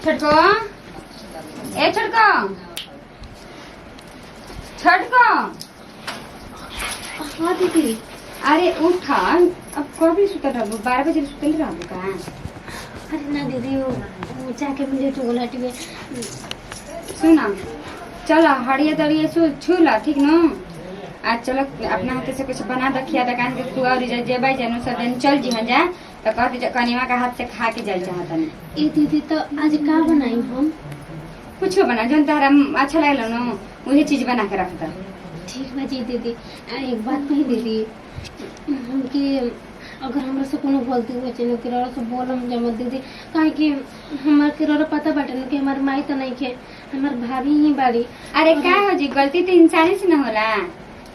छटको ए छटको छटको। हाँ दीदी। अरे उठा, अब कभी सुतल रहबो? 12 बजे सुतल रहबो का? अरे ना दीदी वो जाके मुझे तो बोला टी सुना, चल हड़िया दड़िया छूला ठीक न। आज चलो अपना हाथ से कुछ बना रखिया दुकान के खुआ और जेबे जानू सब दिन चल जी जा तो कहते कनिमा का हाथ से खा के जल चाहता नहीं। ए दीदी तो आज का बनाई हम? कुछ बना जो तारा अच्छा लगल न वही चीज बना के रख द। ठीक बा जी दीदी। एक बात कही दीदी, हमके अगर हमरा से कोनो गलती हो जाए किरारा से बोलम जमत दीदी, काहे कि हमार किरारा पता बाटे न कि हमार माई तो नहीं के, हमार भाभी ही बाड़ी। अरे का हो जी, गलती तो इंसानी से न होला,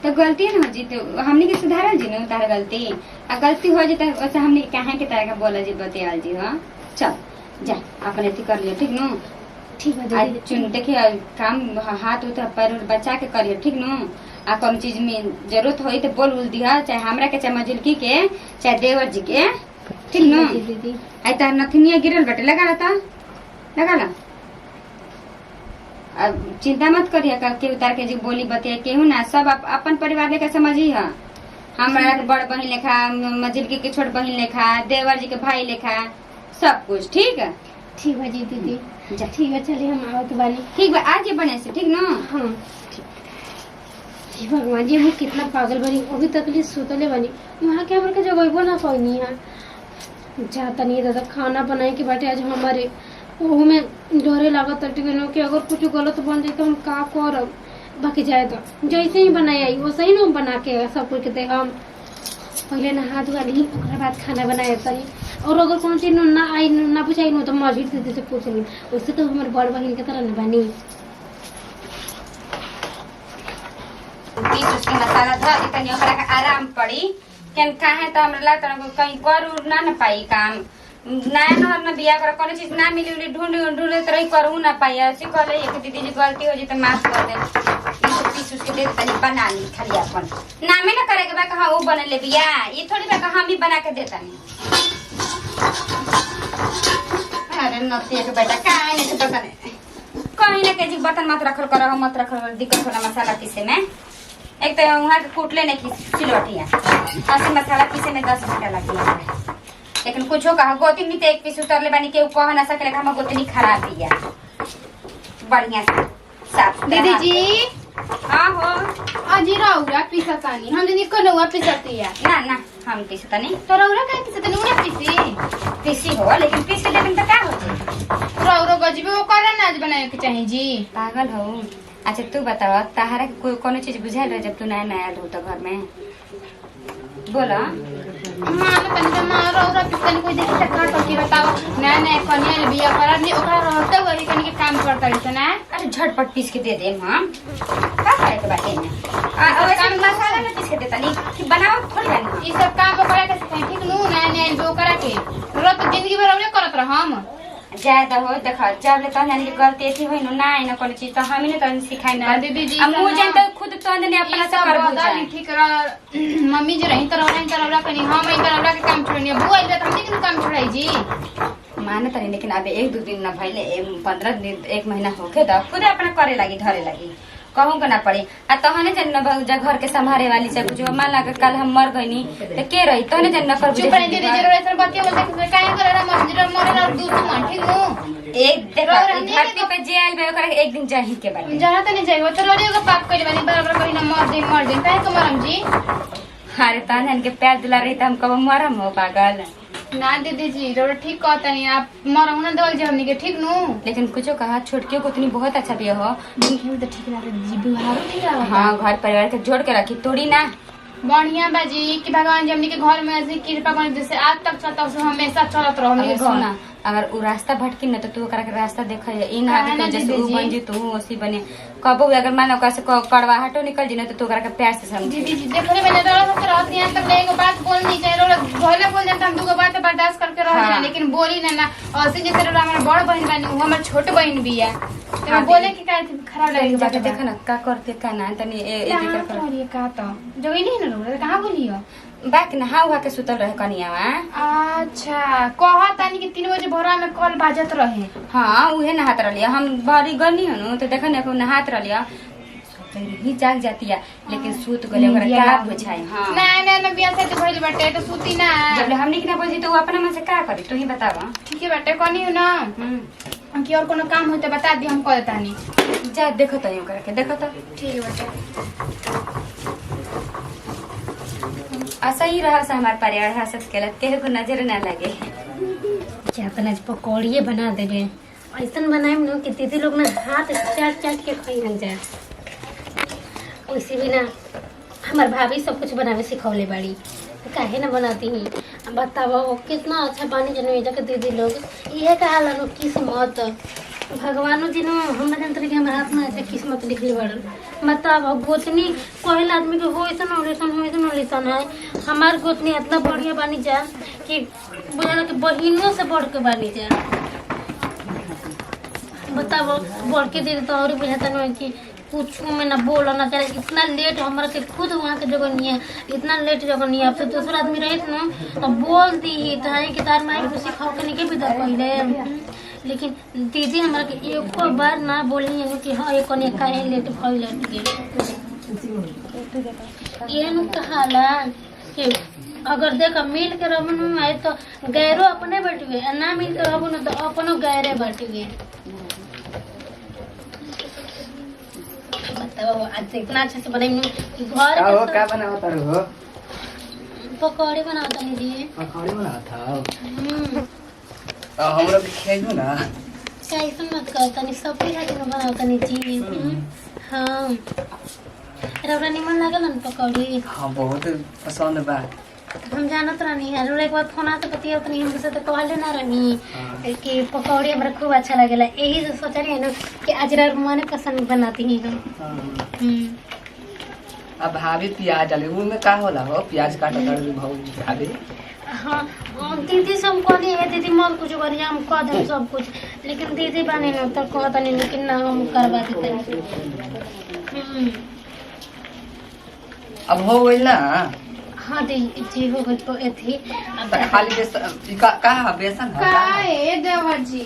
तो गलती न हो जी तो हमनी के सुधारल जी न तार गलती। आ गलती हो जी तो वैसे हमनी कहाँ के तरह का बोला जी बतियाल जी। हाँ चल जा अपने अथी कर लियो ठीक न। ठीक है आज दीदी। चुन देखिए काम हाथ उठ पैर बचा के करियो ठीक न। आ कौन चीज में जरूरत होई तो बोल उल दिया, चाहे हमरा के चाहे मजुलकी के चाहे देवर जी के ठीक न। दीदी आई तार नथुनिया गिरल बटे लगा ला। अब चिंता मत करिए के उतार के जो बोली बतिया केहू ना, सब अपन परिवार लेकर समझी है। हमरा के बड़ बहन लेखा, मजुलकी के छोट बहन लेखा, देवर जी के भाई लेखा, सब कुछ ठीक है। ठीक है जी दीदी। जा ठीक है चलिए हम आवत बानी। ठीक बा आज बने से ठीक न। हाँ भगवान जी हम कितना पागल बनी, अभी तक लिए सुतले बनी वहाँ के हमारे जगह ना पाई है। जाता नहीं दादा खाना बनाए के बाटे आज हमारे वो में डरे लागत कि अगर कुछ गलत बन जाए तो हम का करब। बाकी जाए तो जैसे ही बनाए आई वैसे ही ना बना के सब कुछ दे। हम पहले नहा धुआ ली ओकरा बाद खाना बनाए तनी, और अगर कोनो चीज ना आई ना पूछाई न तो मर्जी दीदी से पूछ ली। उससे तो हमारे बड़ बहन के तरह न बनी। बीच उसके मसाला धो दी तनी ओकरा के आराम पड़ी केन काहे तो हमरा ला तन कहीं कर ना न पाई काम। नया नहर में बिया कर कोनो चीज ना मिली उली ढूंढे तो रही करू ना पाई। ऐसे कहले एक दीदी जी गलती हो जी तो माफ कर दे। पीस उसके दे तनी बना ली खाली अपन नामे ना करे के बा कहां वो बन ले बिया, ये थोड़ी बा हम ही बना के देता नहीं। अरे नतिया के बेटा काहे ने के बर्तन कहीं ना के जी बर्तन मत रखल कर, मत रखल दिक्कत होला मसाला पीसे में। एक तो वहाँ के कूटले नहीं की सिलौटिया ऐसे मसाला पीसे में 10 घंटा लग गया। लेकिन कुछ कहा गोती में तो एक पीस उतरले बानी के कह ना सके हम गोतनी खराब दिया बढ़िया से साफ दीदी जी। हाँ हो अजी रौरा पीसतानी हम दिन को नौवा पीसती है ना हम पीसता नहीं तो रौरा काहे पीसतानी उना पीसी पीसी हो लेकिन पीसी लेकिन तो क्या हो जाए रौरा गजबे वो करे नाच बनाए के चाहिए जी। पागल हो। अच्छा तू बताओ ताहरा के कोई कोनो चीज बुझाइल रहे जब तू नया नया हो तो घर में बोला मान तनी तो ना रौरा पीसतानी कोई देखि त काट के बताओ नया नया कन्या बिया करत नहीं ओकरा रहते वही कनी के काम करता रही ना। अरे झटपट पीस के दे दे हम का करे के बाटे में वैसे मसाला में पीस के देता नहीं कि बनाओ थोड़ी बनी। ई सब काम करे के सिखाई ठीक नु नया नया जो करा के रत जिंदगी भर रौरे करत रह हम ज्यादा हो देखा जब ले तहन के गलती थी होई ना ना कोनो चीज तो हम ही ने तहन सिखाई ना दीदी जी अब मुझे तो खुद तो ने अपना से कर बुझा ठीक मम्मी जी रही तरह नहीं तरह कनी हम ई तरह के काम छोड़नी बुआ इले हम के काम छोड़ाई जी माने तनी। लेकिन अब 1-2 दिन ना भइले 15 दिन 1 महीना होके त खुद अपना करे लगी धरे लगी कहूं के ना पड़ी। आ तहने जन न घर के संभारे वाली से कुछ मान लगा कल हम मर गईनी तो के रही तहने जन न कर चुप रही दीदी जरूर ऐसा बतिया बोलते काहे करे मस्जिद मोरे और दूसरा ठीक नु एक देखो धरती पे जे आइल बे ओकरा एक दिन जाही के बारे जहां त नहीं जाइबो तो रोडियो का पाप कइले बानी बराबर करी ना मर दिन काहे के मरम जी। अरे तहन के पैर दुला रही त हम कब मरम हो पागल ना दीदी जी रोड ठीक कहता नहीं आप मरम ना दल जे हमनी के ठीक नु। लेकिन कुछ कहा छोटकियों को उतनी बहुत अच्छा भी हो देखे में तो ठीक लगे जी बिहार ठीक लगे। हाँ घर परिवार के जोड़ के रखी तोड़ी ना बढ़िया बाजी कि भगवान जी हमनी के घर में ऐसी कृपा कर जैसे आज तक चलता से हमेशा चलत रहो हमनी के घर सुना अगर उ रास्ता भटकी न तो तू ओकरा के रास्ता देख ई ना काहे ना कि जैसे उ दीदी बन जी तू ओसी बने कबो अगर मान ओकरा से कड़वाहटो निकल जी न तो तू ओकरा के प्यार से समझ। दीदी जी देखले मैंने तो सब रात यहाँ तक एगो बात बोलनी चाहिए रोड भले बोल जाता हम दूगो बात बर्दाश्त करके रह जाए लेकिन बोली ना ऐसे जैसे रोड हमार बड़ बहन बानी उ हमर छोट बहन भी है तो बोले कि का खराब लगे बात देखा ना का करते का ना तनी ए कर का तो जो ही नहीं ना रोड कहां बोलियो बाक नहा उहा के सुतल रहे कनियावा। अच्छा कहा तानी कि 3 बजे भोरा में कॉल बाजत रहे। हाँ उहे नहात रहलिया हम बड़ी गनी हनु तो देखन को नहात रहलिया ही जाग जाती है लेकिन सूत गले ओकरा का बुझाई। हां ना ना बियाह से तो भइल बाटे तो सूती ना जब हमनी के ना बुझी तो वो अपना मन से का करी तू ही बतावा। ठीक है बाटे कनी हो ना कि और कोनो काम हो तो बता दी हम कर देतानी। जा देखो तो ओकरा के देखो तो ठीक है बाटे ऐसा ही रहा से हमार परिवार हंसत केलत केहू को नजर ना लगे। चाहतन आज पकौड़िए बना देबे ऐसन बनाएम न कि दीदी लोग ना हाथ चाट चाट के खइहन जा। वैसे भी ना हमार भाभी सब कुछ बनावे सिखौले बाड़ी काहे ना बनाती ही। बताओ कितना अच्छा पानी जन के दीदी लोग इहे कहा लो किस्मत भगवानो जी ने हम जानते कि हमारे हाथ में ऐसे किस्मत लिखले बड़न। बताओ गोतनी कहल आदमी के होइसन है हमार गोतनी इतना बढ़िया बानी जा कि बुझा कि बहिनों से बढ़ के बानी जा। बताओ बढ़ के दीदी तो और बुझाता नहीं कि कुछ में ना बोलो ना करे। इतना लेट हमारे के खुद वहाँ के जगह नहीं है इतना लेट जगह नहीं है। अब तो दूसरा आदमी रहे ना तो बोल दी ही तो है कि तार माई खुशी खाओ के नहीं के भी दर पहले। लेकिन दीदी हमारा के एक बार ना बोली है कि हाँ एक ने काहे लेट भइल के ये न कहाला कि अगर देख मिल के रहबन में तो गैरो अपने बैठवे ना मिल के रहबन तो अपनो गैरे बैठवे। बताओ आज इतना अच्छा से बनाई घर का बनावता हो पकौड़े बनाता दीदी पकौड़े बनाता हमरा के खियाइबो ना कैसे मत करता नहीं सब के खातिर बनाता नहीं जी। हाँ रबड़ा निमन लागल न पकौड़ी। हाँ बहुत पसंद बा हम जानत रहनी है एक बार फोन आते बतिया नहीं हमसे तो कहले ना रहनी कि पकौड़ी हमरा खूब अच्छा लगेला यही से सोच रही है ना कि आज मन पसंद बनाती ही हम। अब भाभी प्याज डाले उनमें का होला हो प्याज काटा कर भाभी। हाँ दीदी सब कहली है दीदी मत कुछ करिए हम कह दें सब कुछ लेकिन दीदी बने ना तो कहता नहीं लेकिन ना हम करवा देते। अब हो गई ना। हाँ जी हो गई तो थी अब खाली बेसन का बेसन का ए देवर जी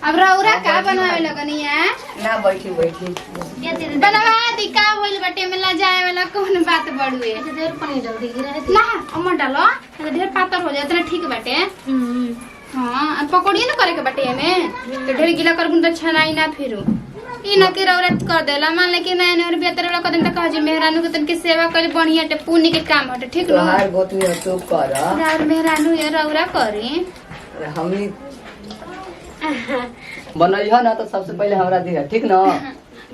अब रौरा का बनावे लगनी है ना बैठी ये दीदी बनवा दी का होइल बटे में ला जाए वाला कौन बात बड़ुए देर पानी डाल दी गिरा ना अमर डालो ढेर पातर हो जाए इतना ठीक बाटे। हाँ पकौड़ी ना करे के बटे में तो ढेर गीला करबुन तो छनाई ना फिरू ई न के रौरत कर देला मान ले कि नया नया बेहतर वाला कदम त कह जे मेहरानू के तन के सेवा करे बढ़िया टे पुण्य के काम हटे ठीक न तोहार गोतनी तो कर यार मेहरानू ये रौरा करी हमनी बनैहा ना तो सबसे पहले हमरा दिया ठीक न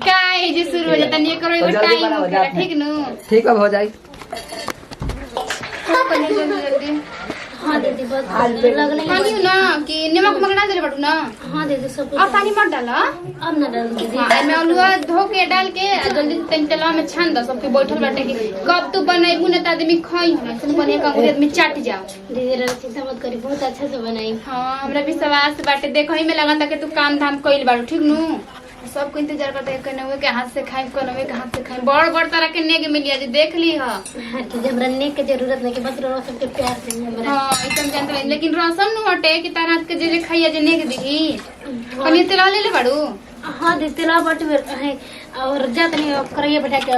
काहे जे शुरू हो जाता नहीं करो तो जल्दी टाइम बनाओ, हो जात गया ठीक न ठीक अब हो जाई। पहले जल्दी हाँ दीदी बहुत लगले पानी ना कि नमक मगना दे बटू ना। हाँ दीदी सब कुछ अब पानी मत डाला अब ना डाल दीदी हाँ मैं अलुआ धो के डाल के जल्दी से तनी तेलवा में छान दो सबके बैठल बाटे कि कब तू बनेबू ना त आदमी खाई ना तुम बने का अंगुरी आदमी चाट जाओ। दीदी रंग चिंता मत करी बहुत अच्छा से बनाई। हाँ हमरा विश्वास बाटे देखो ही में लगा कि तू काम धाम कइल बाड़ू ठीक नु सबको इंतजार करते हैं कनवे के हाथ से खाई कनवे के हाथ से खाई बड़ बड़ तरह के नेग मिलिया जी देख ली ह कि जब रन्ने के जरूरत नहीं कि बस रो सबके प्यार से हमरा हां एकदम जानते हैं लेकिन रसम नु हटे कि तार हाथ के जे खाइया जे नेग दिही कनी तेल ले बाड़ू। हाँ दीदी तेला बट है और जा तनी करिए बैठा के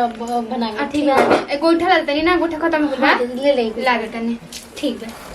बना ठीक है गोइठा लगतनी ना गोइठा खत्म हो गया ले ले लागतनी ठीक है।